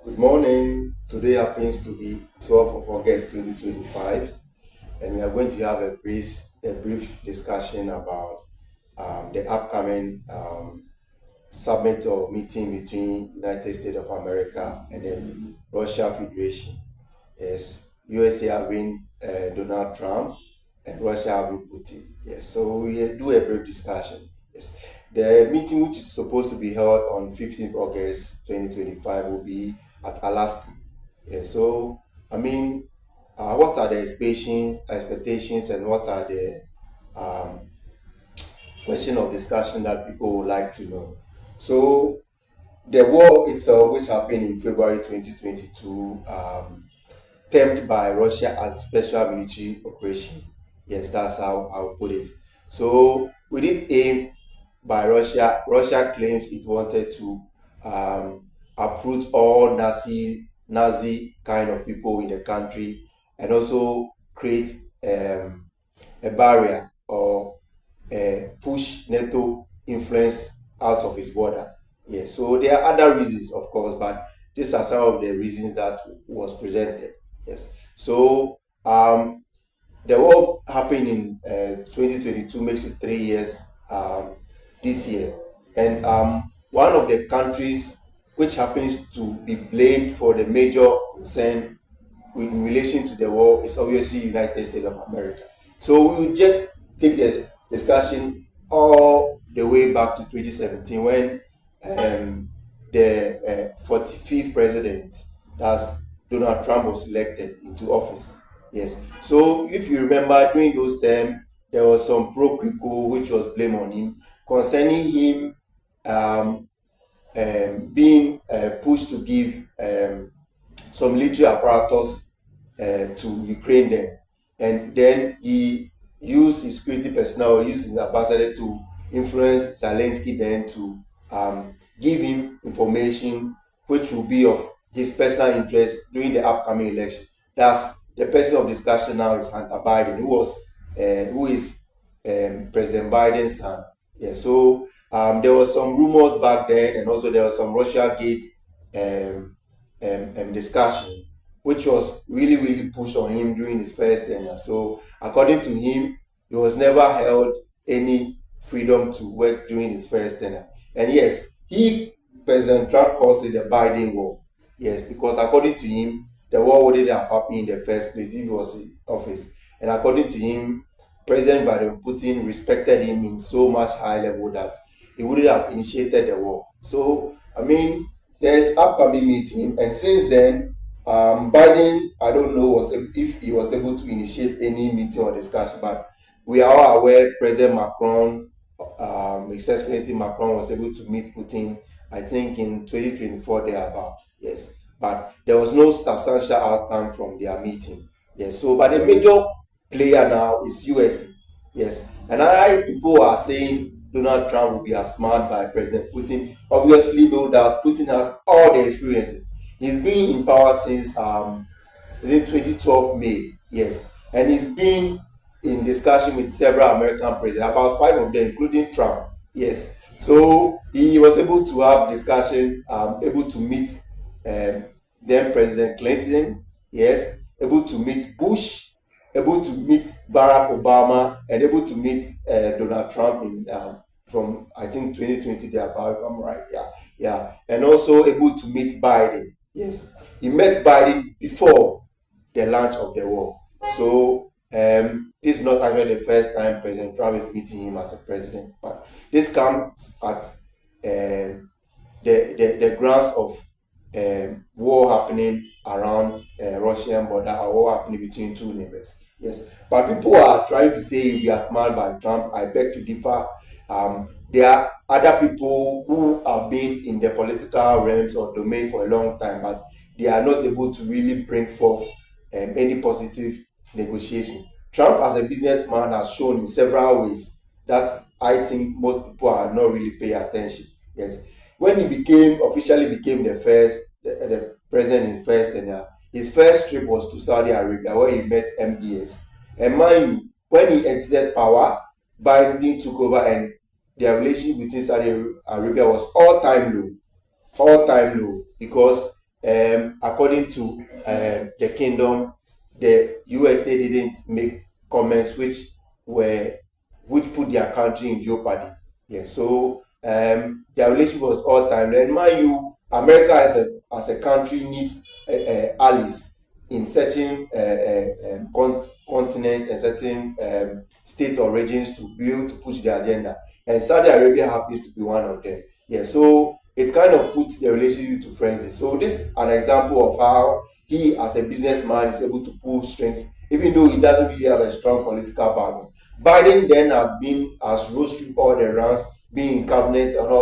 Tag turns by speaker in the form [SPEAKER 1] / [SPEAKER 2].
[SPEAKER 1] Good morning. Today happens to be 12th of August 2025, and we are going to have a brief discussion about the upcoming summit or meeting between United States of America and then Russia Federation. Yes, USA having Donald Trump and Russia having Putin. Yes, so we do a brief discussion. Yes, the meeting, which is supposed to be held on 15th August 2025, will be at Alaska. Yes, so I mean, what are the expectations, and what are the um, question of discussion that people would like to know? So the war itself, which happened in February 2022, termed by Russia as special military operation. Yes, that's how I'll put it. So, with it aimed by Russia, Russia claims it wanted to uproot all Nazi kind of people in the country, and also create a barrier, or push NATO influence out of his border. Yes, so there are other reasons, of course, but these are some of the reasons that was presented. Yes, so the war happened in 2022, makes it 3 years this year, and one of the countries which happens to be blamed for the major concern in relation to the war is obviously United States of America. So we will just take the discussion all the way back to 2017, when the 45th president, that's Donald Trump, was elected into office. Yes. So if you remember, during those times, there was some pro critical which was blamed on him concerning him um, being pushed to give some military apparatus to Ukraine then. And then he used his security personnel, used his ambassador to influence Zelensky then to give him information which will be of his personal interest during the upcoming election. That's the person of discussion now is Hunter Biden, who is President Biden's son. Yeah, so there was some rumors back then, and also there was some Russia Gate um, discussion, which was really pushed on him during his first tenure. So, according to him, he was never held any freedom to work during his first tenure. And yes, President Trump, calls it the Biden War. Yes, because according to him, the war wouldn't have happened in the first place if he was in office. And according to him, President Vladimir Putin respected him in so much high level that he wouldn't have initiated the war. So, I mean, there's upcoming meeting, and since then, Biden, I don't know if he was able to initiate any meeting or discussion, but we are all aware President Macron, His Excellency Macron, was able to meet Putin, I think, in 2024 thereabout. Yes, but there was no substantial outcome from their meeting. Yes, so but the major player now is USA. Yes, and other people are saying Donald Trump will be outsmarted by President Putin. Obviously, no doubt, Putin has all the experiences. He's been in power since is it 2012 May? Yes, and he's been in discussion with several American presidents, about five of them, including Trump. Yes, so he was able to have discussion, able to meet um, then President Clinton. Yes, able to meet Bush, able to meet Barack Obama, and able to meet Donald Trump in from, I think, 2020 there about, if I'm right. Yeah, yeah, and also able to meet Biden. Yes, he met Biden before the launch of the war. So this is not actually the first time President Trump is meeting him as a president, but this comes at the grounds of war happening around Russian border, or war happening between two neighbors. Yes, but people are trying to say we are smart by Trump. I beg to differ. There are other people who have been in the political realms or domain for a long time, but they are not able to really bring forth any positive negotiation. Trump, as a businessman, has shown in several ways that I think most people are not really paying attention. Yes, when he became officially became the president in first tenure, his first trip was to Saudi Arabia, where he met MBS. And mind you, when he exited power, Biden took over, and their relationship between Saudi Arabia was all time low, because according to the kingdom, the USA didn't make comments were which put their country in jeopardy. Yeah, so their relationship was all time. And mind you, America as a country needs allies in certain continents and certain states or regions to be able to push their agenda. And Saudi Arabia happens to be one of them. Yeah, so it kind of puts the relationship to frenzy. So this is an example of how he, as a businessman, is able to pull strings, even though he doesn't really have a strong political background. Biden then has rose through all the ranks, being in cabinet and all